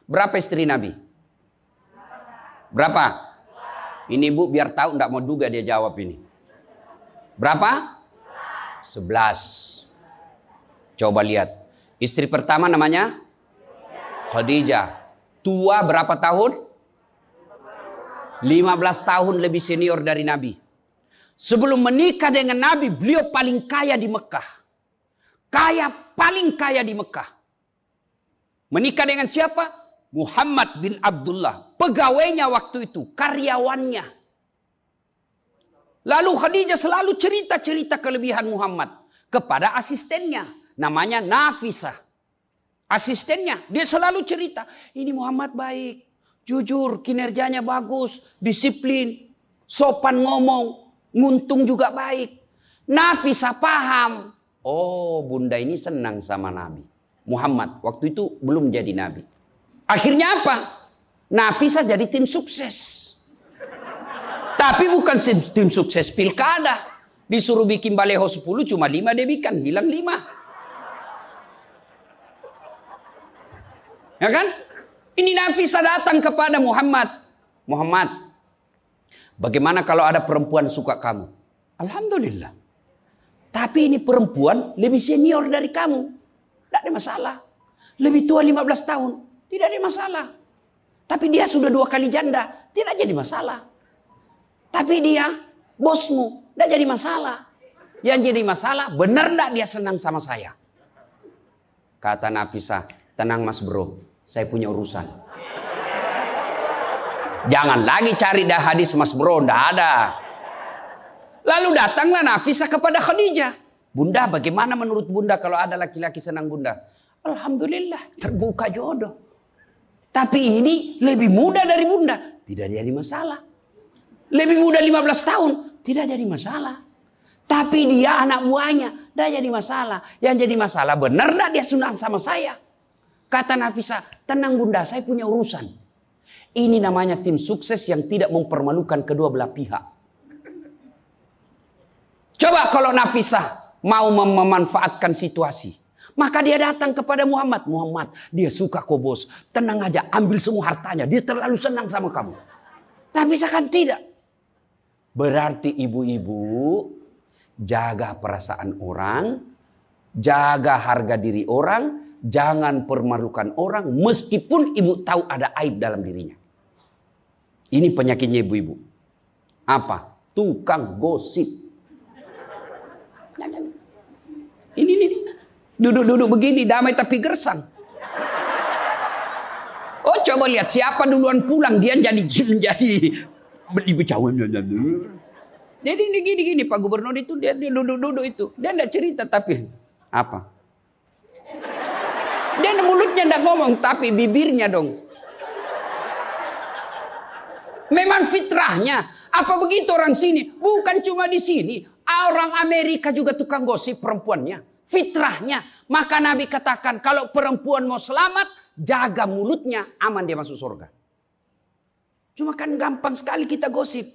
Berapa istri Nabi? Berapa? Ini ibu biar tahu, enggak mau duga dia jawab ini. Berapa? 11. Coba lihat. Istri pertama namanya Khadijah. Tua berapa tahun? 15 tahun lebih senior dari Nabi. Sebelum menikah dengan Nabi, beliau paling kaya di Mekah. Paling kaya di Mekah. Menikah dengan siapa? Muhammad bin Abdullah. Pegawainya waktu itu, karyawannya. Lalu Khadijah selalu cerita-cerita kelebihan Muhammad kepada asistennya. Namanya Nafisah. Asistennya, dia selalu cerita. Ini Muhammad baik, jujur, kinerjanya bagus, disiplin, sopan ngomong, nguntung juga baik. Nafisah paham. Oh, bunda ini senang sama Nabi Muhammad. Waktu itu belum jadi Nabi. Akhirnya apa? Nafisah jadi tim sukses. Tapi bukan tim sukses pilkada. Disuruh bikin baleho 10, cuma 5 dia bikin. Hilang 5. Ya kan? Ini Nafisah datang kepada Muhammad. Muhammad, bagaimana kalau ada perempuan suka kamu? Alhamdulillah. Tapi ini perempuan lebih senior dari kamu. Tidak ada masalah. Lebih tua 15 tahun. Tidak ada masalah. Tapi dia sudah 2 kali janda. Tidak jadi masalah. Tapi dia bosmu. Tidak jadi masalah. Yang jadi masalah, benar tidak dia senang sama saya? Kata Nafisah, tenang mas bro. Saya punya urusan. Jangan lagi cari dah hadis mas bro. Tidak ada. Lalu datanglah Nafisah kepada Khadijah. Bunda, bagaimana menurut bunda kalau ada laki-laki senang bunda? Alhamdulillah, terbuka jodoh. Tapi ini lebih muda dari bunda. Tidak jadi masalah. Lebih muda 15 tahun. Tidak jadi masalah. Tapi dia anak buahnya. Tidak jadi masalah. Yang jadi masalah, benar tidak dia senang sama saya? Kata Nafisah, tenang bunda, saya punya urusan. Ini namanya tim sukses yang tidak mempermalukan kedua belah pihak. Coba kalau Nafisah mau memanfaatkan situasi. Maka dia datang kepada Muhammad. Muhammad, dia suka kok bos. Tenang aja, ambil semua hartanya. Dia terlalu senang sama kamu. Nafisah kan tidak. Berarti ibu-ibu jaga perasaan orang. Jaga harga diri orang. Jangan permalukan orang. Meskipun ibu tahu ada aib dalam dirinya. Ini penyakitnya ibu-ibu. Apa? Tukang gosip. Ini. Duduk-duduk begini, damai tapi gersang. Oh, coba lihat siapa duluan pulang, dia jadi berbicara. Jadi gini Pak Gubernur itu dia duduk-duduk itu. Dia enggak cerita tapi apa? Dia mulutnya enggak ngomong tapi bibirnya dong. Memang fitrahnya. Apa begitu orang sini? Bukan cuma di sini. Orang Amerika juga tukang gosip perempuannya. Fitrahnya. Maka Nabi katakan kalau perempuan mau selamat, jaga mulutnya, aman dia masuk surga. Cuma kan gampang sekali kita gosip.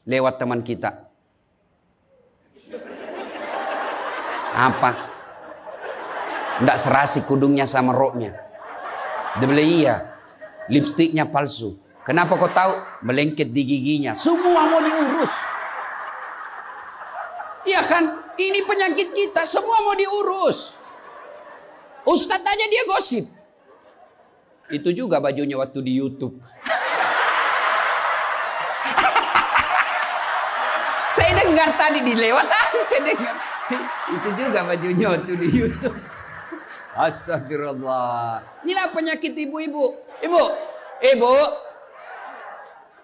Lewat teman kita. Apa? Nggak serasi kudungnya sama roknya. Dia bilang iya. Lipstiknya palsu. Kenapa kau tahu? Melengket di giginya. Semua mau diurus. Iya kan? Ini penyakit kita. Semua mau diurus. Ustadz aja dia gosip. Itu juga bajunya waktu di YouTube. Saya dengar tadi dilewat. Saya dengar. Itu juga bajunya waktu di YouTube. Astagfirullah. Inilah penyakit ibu-ibu. Ibu.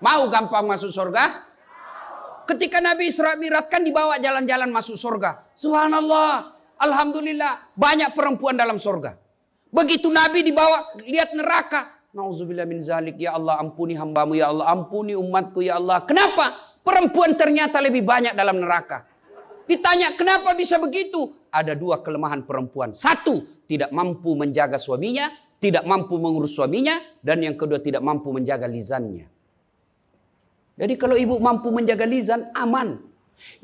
Mau gampang masuk surga? Ketika Nabi Isra Mi'raj kan dibawa jalan-jalan masuk surga. Subhanallah. Alhamdulillah. Banyak perempuan dalam surga. Begitu Nabi dibawa lihat neraka. Nauzubillah min zalik. Ya Allah ampuni hambamu. Ya Allah ampuni umatku. Ya Allah. Kenapa? Perempuan ternyata lebih banyak dalam neraka. Ditanya kenapa bisa begitu? Ada 2 kelemahan perempuan. 1, tidak mampu menjaga suaminya. Tidak mampu mengurus suaminya. Dan yang kedua tidak mampu menjaga lisannya. Jadi kalau ibu mampu menjaga lisan, aman.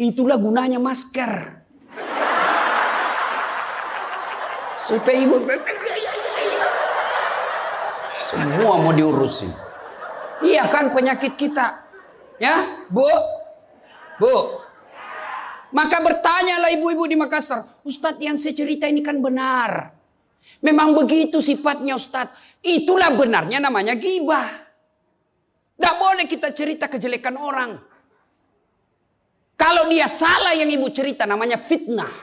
Itulah gunanya masker. Supaya ibu... Semua mau diurusin. Iya kan penyakit kita. Ya, Bu? Bu? Maka bertanyalah ibu-ibu di Makassar, Ustadz yang saya cerita ini kan benar. Memang begitu sifatnya Ustadz. Itulah benarnya namanya ghibah. Tidak boleh kita cerita kejelekan orang. Kalau dia salah yang ibu cerita namanya fitnah.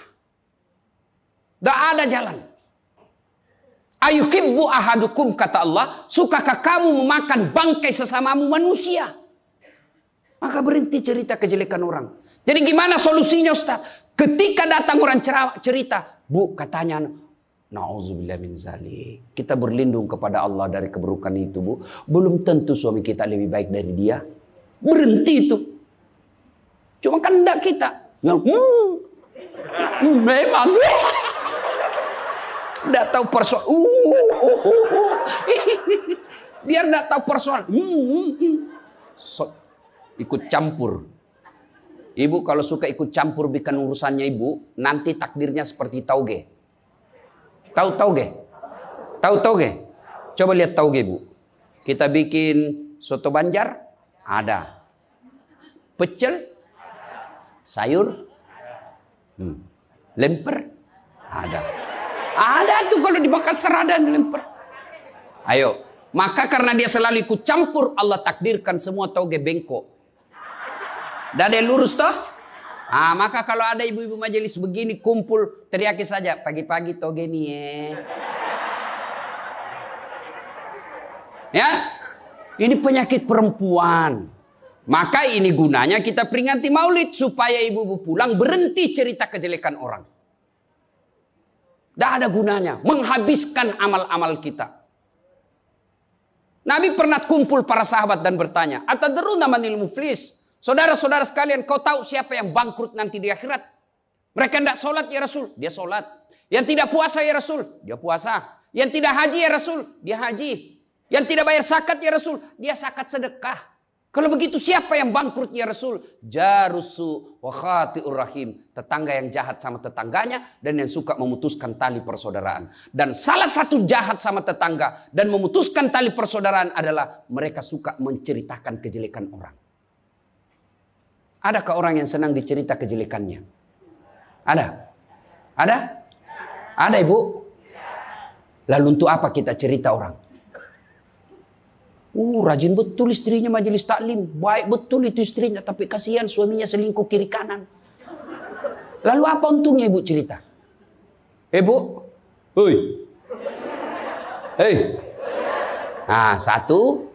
Tidak ada jalan. Ayuhibbu ahadukum kata Allah, sukakah kamu memakan bangkai sesamamu manusia? Maka berhenti cerita kejelekan orang. Jadi gimana solusinya Ustaz? Ketika datang orang cerita, Bu katanya, na'udzubillah min zalik. Kita berlindung kepada Allah dari keburukan itu, Bu. Belum tentu suami kita lebih baik dari dia. Berhenti itu. Cuma kan enggak kita. Yang memang. Enggak tahu persoalan. Biar enggak tahu persoalan. Ikut campur. Ibu kalau suka ikut campur bikin urusannya ibu, nanti takdirnya seperti tauge. Tahu tauge? Tahu tauge? Coba lihat tauge, Bu. Kita bikin soto Banjar, ada. Pecel, sayur, lemper, ada. Ada tuh kalau di Makassar ada lemper. Ayo, maka karena dia selalu ikut campur, Allah takdirkan semua tauge bengkok. Dah ada lurus toh? Maka kalau ada ibu-ibu majelis begini kumpul, teriaki saja pagi-pagi toge nih ya. Ini penyakit perempuan. Maka ini gunanya kita peringati Maulid supaya ibu-ibu pulang berhenti cerita kejelekan orang. Tidak ada gunanya, menghabiskan amal-amal kita. Nabi pernah kumpul para sahabat dan bertanya, atadruna manil muflis? Saudara-saudara sekalian, kau tahu siapa yang bangkrut nanti di akhirat? Mereka tidak sholat ya Rasul, dia sholat. Yang tidak puasa ya Rasul, dia puasa. Yang tidak haji ya Rasul, dia haji. Yang tidak bayar zakat ya Rasul, dia zakat sedekah. Kalau begitu siapa yang bangkrut ya Rasul? Jarusu wa khati'ur rahim. Tetangga yang jahat sama tetangganya dan yang suka memutuskan tali persaudaraan. Dan salah satu jahat sama tetangga dan memutuskan tali persaudaraan adalah mereka suka menceritakan kejelekan orang. Adakah orang yang senang dicerita kejelekannya? Ada? Ada? Ada ibu? Lalu untuk apa kita cerita orang? Rajin betul istrinya majelis taklim. Baik betul itu istrinya. Tapi kasihan suaminya selingkuh kiri kanan. Lalu apa untungnya ibu cerita? Bu? Hei. Hei. Satu.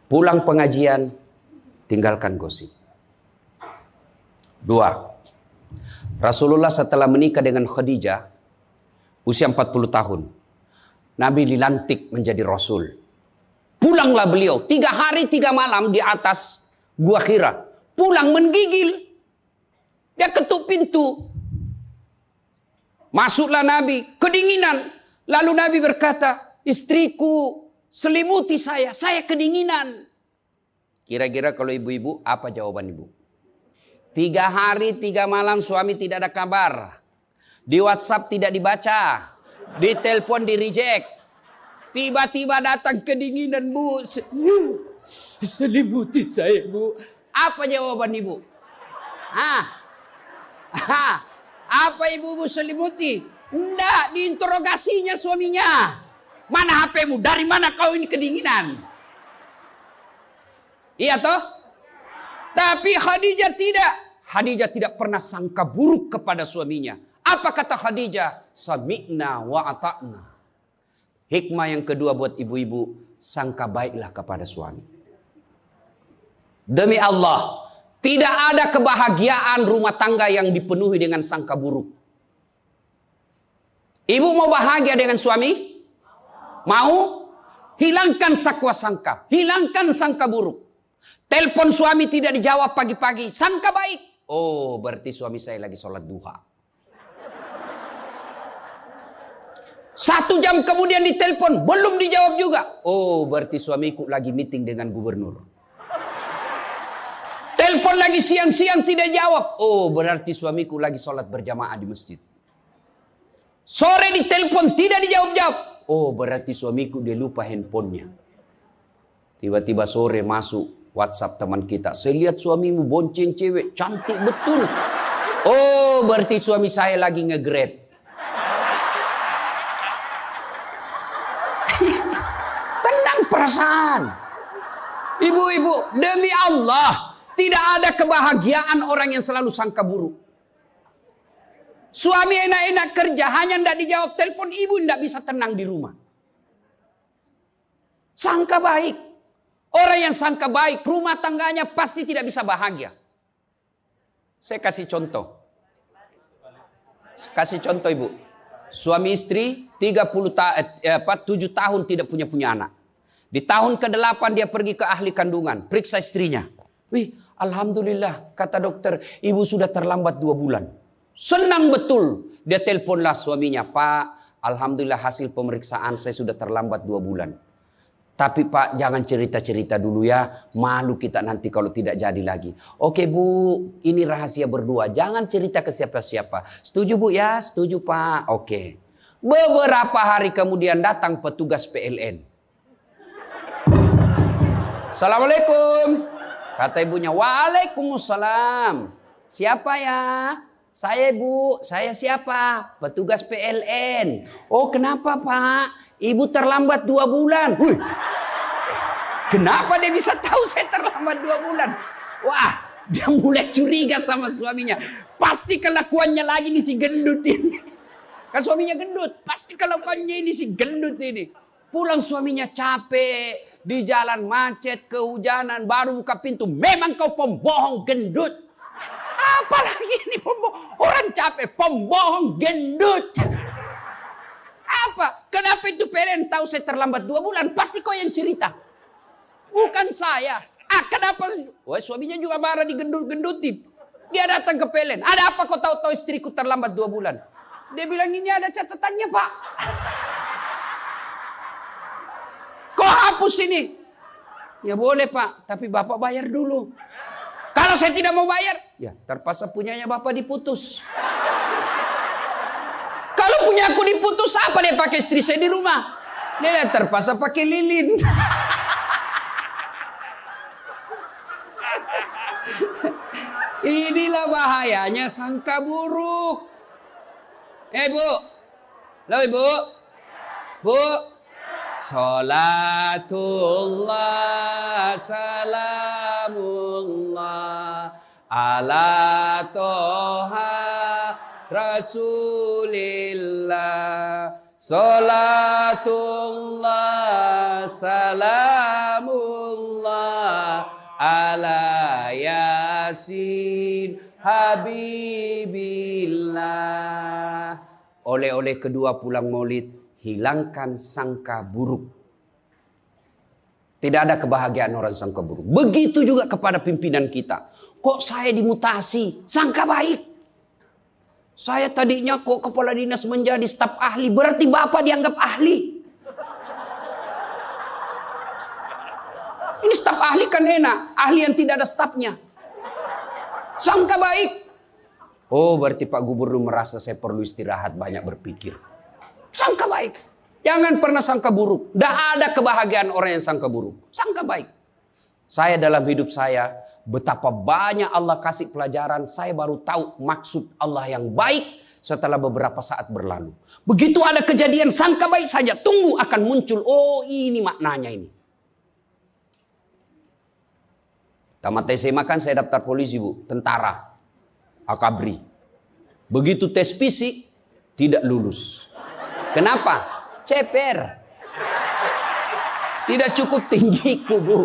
Pulang pengajian. Tinggalkan gosip. 2. Rasulullah setelah menikah dengan Khadijah usia 40 tahun. Nabi dilantik menjadi Rasul. Pulanglah beliau 3 hari 3 malam di atas Gua Hira. Pulang menggigil. Dia ketuk pintu. Masuklah Nabi. Kedinginan. Lalu Nabi berkata, istriku selimuti saya kedinginan. Kira-kira kalau ibu-ibu apa jawaban ibu? 3 hari 3 malam suami tidak ada kabar. Di WhatsApp tidak dibaca. Di telepon di reject. Tiba-tiba datang kedinginan, Bu. Selimuti saya, Bu. Apa jawaban ibu? Apa ibu selimuti? Enggak, diinterogasinya suaminya. Mana HP-mu? Dari mana kau ini kedinginan? Iya toh? Tapi Khadijah tidak. Khadijah tidak pernah sangka buruk kepada suaminya. Apa kata Khadijah? Sami'na wa ata'na. Hikmah yang kedua buat ibu-ibu, sangka baiklah kepada suami. Demi Allah, tidak ada kebahagiaan rumah tangga yang dipenuhi dengan sangka buruk. Ibu mau bahagia dengan suami? Mau? Hilangkan sakwa sangka, hilangkan sangka buruk. Telepon suami tidak dijawab pagi-pagi, sangka baik. Oh, berarti suami saya lagi sholat duha. 1 jam kemudian ditelepon, belum dijawab juga. Oh, berarti suamiku lagi meeting dengan gubernur. Telepon lagi siang-siang tidak jawab. Oh, berarti suamiku lagi sholat berjamaah di masjid. Sore ditelepon tidak dijawab-jawab. Oh, berarti suamiku dia lupa handphonenya. Tiba-tiba sore masuk WhatsApp teman kita. Saya lihat suamimu bonceng cewek, cantik betul. Oh, berarti suami saya lagi nge-grab. Tenang perasaan. Ibu-ibu, demi Allah, tidak ada kebahagiaan orang yang selalu sangka buruk. Suami enak-enak kerja, hanya tidak dijawab telepon, ibu tidak bisa tenang di rumah. Sangka baik. Orang yang sangka baik, rumah tangganya pasti tidak bisa bahagia. Saya kasih contoh. Kasih contoh ibu. Suami istri 7 tahun tidak punya anak. Di tahun ke-8 dia pergi ke ahli kandungan. Periksa istrinya. Wih, alhamdulillah kata dokter, ibu sudah terlambat 2 bulan. Senang betul. Dia teleponlah suaminya. Pak, alhamdulillah hasil pemeriksaan saya sudah terlambat 2 bulan. Tapi Pak, jangan cerita-cerita dulu ya. Malu kita nanti kalau tidak jadi lagi. Oke Bu, ini rahasia berdua. Jangan cerita ke siapa-siapa. Setuju Bu ya? Setuju Pak. Oke. Beberapa hari kemudian datang petugas PLN. Assalamualaikum. Kata ibunya, waalaikumsalam. Siapa ya? Saya Bu, saya siapa? Petugas PLN. Oh kenapa Pak? Ibu terlambat 2 bulan. Hui. Kenapa dia bisa tahu saya terlambat 2 bulan? Wah, dia mulai curiga sama suaminya. Pasti kelakuannya lagi nih si gendut ini. Kan suaminya gendut. Pasti kelakuannya ini si gendut ini. Pulang suaminya capek. Di jalan macet, kehujanan, baru buka pintu. Memang kau pembohong gendut. Apalagi ini pembohong. Orang capek, pembohong gendut. Apa? Kenapa itu PLN tahu saya terlambat 2 bulan? Pasti kau yang cerita. Bukan saya. Kenapa? Wah, suaminya juga marah digendut-gendutin. Dia datang ke PLN. Ada apa kau tahu istriku terlambat 2 bulan? Dia bilang ini ada catatannya Pak. Kau hapus ini. Ya boleh Pak. Tapi Bapak bayar dulu. Kalau saya tidak mau bayar. Ya terpaksa punyanya Bapak diputus. Kalau punya aku diputus, apa dia pakai istri saya di rumah? Dia terpaksa pakai lilin. Inilah bahayanya sangka buruk. Bu. Halo Ibu. Bu. Salatullah salamullah ala toha Rasulillah. Salatullah salamullah ala yasin habibillah. Oleh-oleh kedua pulang maulid, hilangkan sangka buruk. Tidak ada kebahagiaan orang sangka buruk. Begitu juga kepada pimpinan kita. Kok saya dimutasi? Sangka baik. Saya tadinya kok kepala dinas menjadi staf ahli. Berarti Bapak dianggap ahli. Ini staf ahli kan enak. Ahli yang tidak ada stafnya. Sangka baik. Oh berarti Pak Gubernur merasa saya perlu istirahat, banyak berpikir. Sangka baik. Jangan pernah sangka buruk. Tidak ada kebahagiaan orang yang sangka buruk. Sangka baik. Saya dalam hidup saya, betapa banyak Allah kasih pelajaran. Saya baru tahu maksud Allah yang baik setelah beberapa saat berlalu. Begitu ada kejadian, sangka baik saja. Tunggu akan muncul. Oh ini maknanya ini. Tamat SMA kan saya daftar polisi Bu. Tentara. Akabri. Begitu tes fisik, tidak lulus. Kenapa? Ceper. Tidak cukup tinggiku Bu.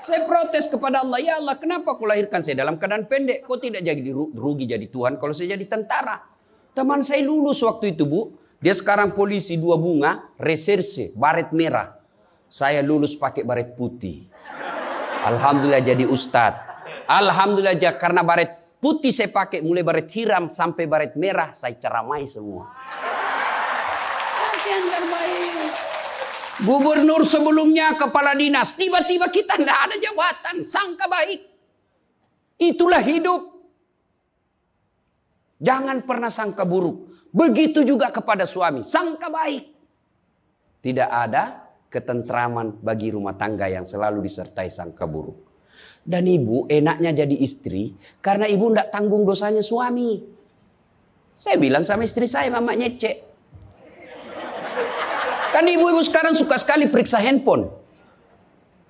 Saya protes kepada Allah. Ya Allah kenapa kau lahirkan saya dalam keadaan pendek. Kau tidak jadi rugi jadi Tuhan kalau saya jadi tentara. Teman saya lulus waktu itu Bu. Dia sekarang polisi 2 bunga. Reserse. Baret merah. Saya lulus pakai baret putih. Alhamdulillah jadi ustadz. Alhamdulillah karena baret putih saya pakai. Mulai baret hiram sampai baret merah. Saya ceramai semua. Yang terbaik. Gubernur sebelumnya kepala dinas. Tiba-tiba kita tidak ada jabatan. Sangka baik. Itulah hidup. Jangan pernah sangka buruk. Begitu juga kepada suami. Sangka baik. Tidak ada ketentraman bagi rumah tangga yang selalu disertai sangka buruk. Dan ibu enaknya jadi istri karena ibu tidak tanggung dosanya suami. Saya bilang sama istri saya, mama nyecek. Kan ibu-ibu sekarang suka sekali periksa handphone.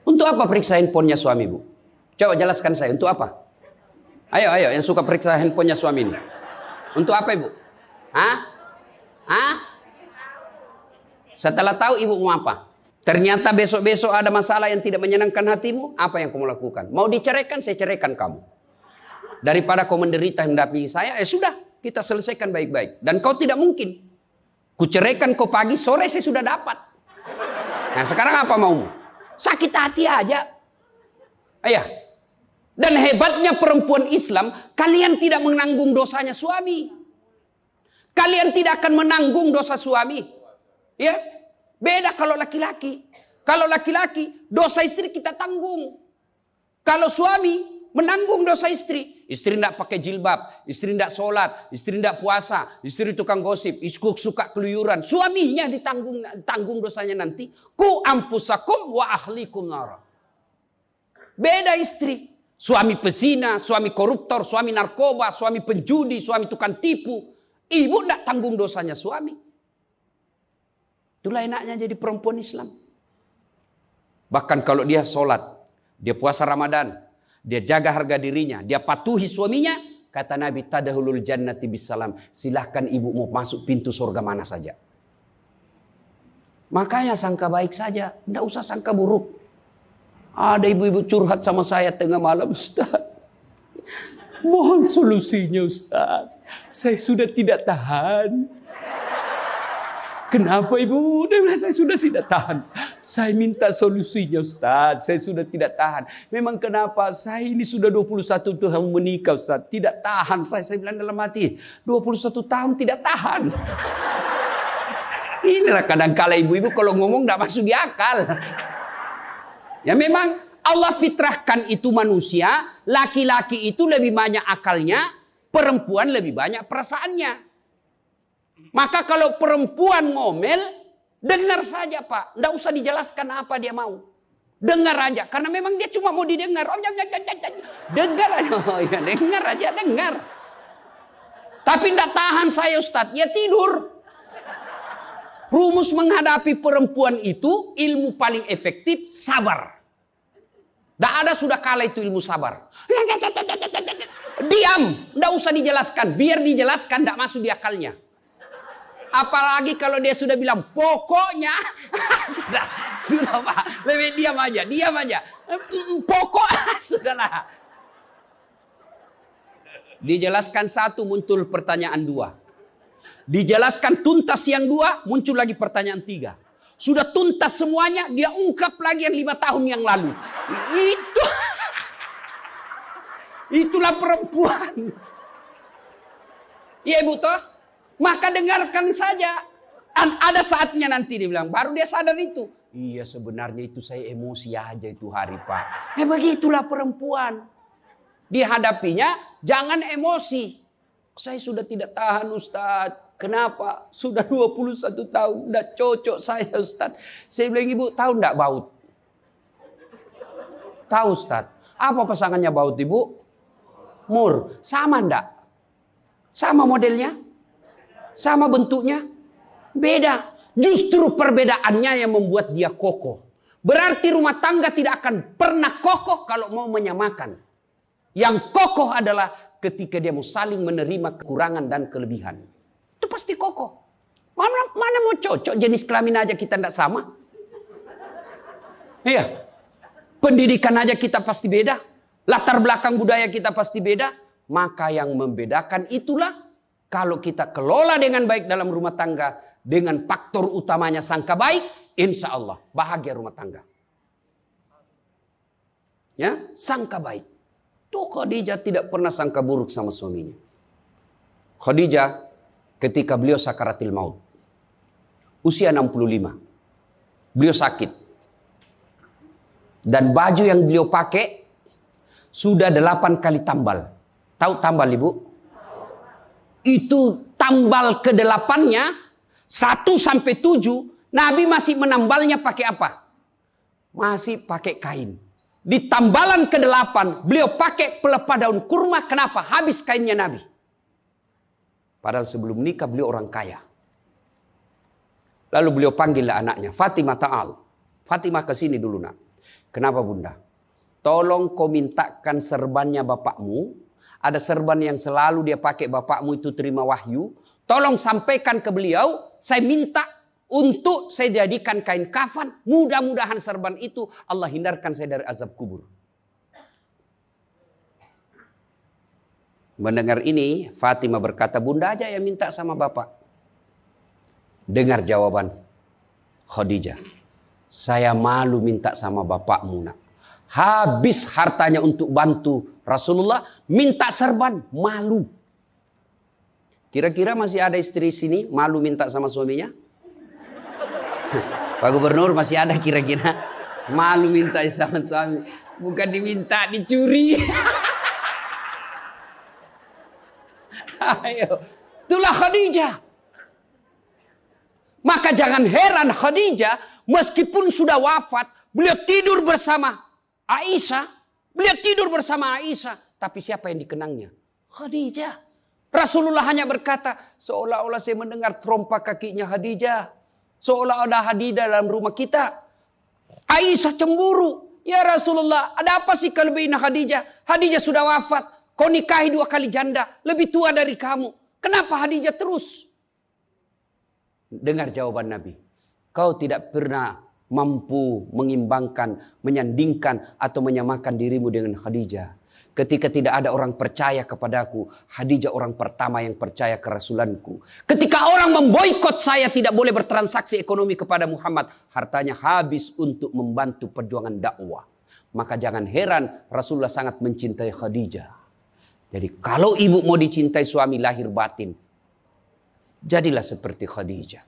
Untuk apa periksa handphonenya suami ibu? Coba jelaskan saya, untuk apa? Ayo yang suka periksa handphonenya suami ini. Untuk apa ibu? Setelah tahu ibu mau apa? Ternyata besok-besok ada masalah yang tidak menyenangkan hatimu, apa yang kamu lakukan? Mau diceraikan, saya ceraikan kamu. Daripada kau menderita mendampingi saya, sudah, kita selesaikan baik-baik. Dan kau tidak mungkin. Kuceraikan kau pagi, sore saya sudah dapat. Nah sekarang apa maumu? Sakit hati aja. Ayah. Dan hebatnya perempuan Islam, kalian tidak menanggung dosanya suami. Kalian tidak akan menanggung dosa suami. Ya, beda kalau laki-laki. Kalau laki-laki, dosa istri kita tanggung. Kalau suami menanggung dosa istri. Istri tidak pakai jilbab, istri tidak sholat, istri tidak puasa, istri tukang gosip, istri suka keluyuran. Suaminya ditanggung dosanya nanti. Ku ampusakum wa ahlikum nara. Beda istri. Suami pezina, suami koruptor, suami narkoba, suami penjudi, suami tukang tipu. Ibu tidak tanggung dosanya suami. Itulah enaknya jadi perempuan Islam. Bahkan kalau dia sholat, dia puasa Ramadan, dia jaga harga dirinya, dia patuhi suaminya, kata Nabi, tadahulul jannati bisalam. Silahkan ibu mau masuk pintu surga mana saja. Makanya sangka baik saja, tidak usah sangka buruk. Ada ibu-ibu curhat sama saya tengah malam, Ustaz. Mohon solusinya Ustaz. Saya sudah tidak tahan. Kenapa ibu? Dia bilang saya sudah tidak tahan. Saya minta solusinya Ustaz. Saya sudah tidak tahan. Memang kenapa? Saya ini sudah 21 tahun menikah Ustaz. Tidak tahan. Saya bilang dalam hati. 21 tahun tidak tahan. Inilah kadang-kala ibu-ibu kalau ngomong tidak masuk di akal. Ya memang Allah fitrahkan itu manusia. Laki-laki itu lebih banyak akalnya. Perempuan lebih banyak perasaannya. Maka kalau perempuan ngomel, dengar saja Pak. Tidak usah dijelaskan apa dia mau. Dengar aja. Karena memang dia cuma mau didengar. Dengar aja. Oh, ya, dengar aja, dengar. Tapi tidak tahan saya Ustaz. Ya tidur. Rumus menghadapi perempuan itu, ilmu paling efektif, sabar. Tidak ada sudah kalah itu ilmu sabar. Diam. Tidak usah dijelaskan. Biar dijelaskan tidak masuk di akalnya. Apalagi kalau dia sudah bilang pokoknya sudah Pak, lebih diam aja. Pokok sudahlah. Dijelaskan satu muncul pertanyaan dua. Dijelaskan tuntas yang dua muncul lagi pertanyaan tiga. Sudah tuntas semuanya dia ungkap lagi yang 5 tahun yang lalu. Itulah perempuan. Iya ibu toh. Maka dengarkan saja. Dan ada saatnya nanti dia bilang. Baru dia sadar itu. Iya sebenarnya itu saya emosi aja itu hari Pak. Begitulah perempuan. Dihadapinya jangan emosi. Saya sudah tidak tahan Ustaz. Kenapa? Sudah 21 tahun. Udah cocok saya Ustaz. Saya bilang ibu tahu enggak baut? Tahu Ustaz. Apa pasangannya baut ibu? Mur. Sama enggak? Sama modelnya? Sama bentuknya? Beda. Justru perbedaannya yang membuat dia kokoh. Berarti rumah tangga tidak akan pernah kokoh kalau mau menyamakan. Yang kokoh adalah ketika dia mau saling menerima kekurangan dan kelebihan. Itu pasti kokoh. Mana mau cocok jenis kelamin aja kita tidak sama. Iya. Pendidikan aja kita pasti beda. Latar belakang budaya kita pasti beda. Maka yang membedakan itulah kalau kita kelola dengan baik dalam rumah tangga, dengan faktor utamanya sangka baik, insya Allah bahagia rumah tangga. Ya, sangka baik. Tuh Khadijah tidak pernah sangka buruk sama suaminya. Khadijah ketika beliau sakaratil maut, usia 65, beliau sakit. Dan baju yang beliau pakai sudah 8 kali tambal. Tahu tambal ibu? Itu tambal ke-8-nya 1 sampai 7 Nabi masih menambalnya pakai apa? Masih pakai kain. Di tambalan ke-8 beliau pakai pelepah daun kurma. Kenapa? Habis kainnya Nabi. Padahal sebelum nikah beliau orang kaya. Lalu beliau panggillah anaknya, Fatimah ta'al. Fatimah ke sini dulu nak. Kenapa bunda? Tolong kau mintakan serbannya bapakmu. Ada serban yang selalu dia pakai, bapakmu itu terima wahyu. Tolong sampaikan ke beliau, saya minta untuk saya jadikan kain kafan. Mudah-mudahan serban itu Allah hindarkan saya dari azab kubur. Mendengar ini, Fatimah berkata, bunda aja yang minta sama bapak. Dengar jawaban Khadijah. Saya malu minta sama bapakmu nak. Habis hartanya untuk bantu Rasulullah, minta serban, malu. Kira-kira masih ada istri sini malu minta sama suaminya? Pak Gubernur masih ada kira-kira malu minta sama suami? Bukan diminta, dicuri. Ayo, itulah Khadijah. Maka jangan heran Khadijah meskipun sudah wafat, beliau tidur bersama Aisyah. Beliau tidur bersama Aisyah. Tapi siapa yang dikenangnya? Khadijah. Rasulullah hanya berkata, seolah-olah saya mendengar trompa kakinya Khadijah. Seolah ada Khadijah dalam rumah kita. Aisyah cemburu. Ya Rasulullah, ada apa sih kelebihan Khadijah? Khadijah sudah wafat. Kau nikahi 2 kali janda. Lebih tua dari kamu. Kenapa Khadijah terus? Dengar jawaban Nabi. Kau tidak pernah mampu mengimbangkan, menyandingkan atau menyamakan dirimu dengan Khadijah. Ketika tidak ada orang percaya kepadaku, Khadijah orang pertama yang percaya kerasulanku. Ketika orang memboikot saya tidak boleh bertransaksi ekonomi kepada Muhammad, hartanya habis untuk membantu perjuangan dakwah. Maka jangan heran Rasulullah sangat mencintai Khadijah. Jadi kalau ibu mau dicintai suami lahir batin, jadilah seperti Khadijah.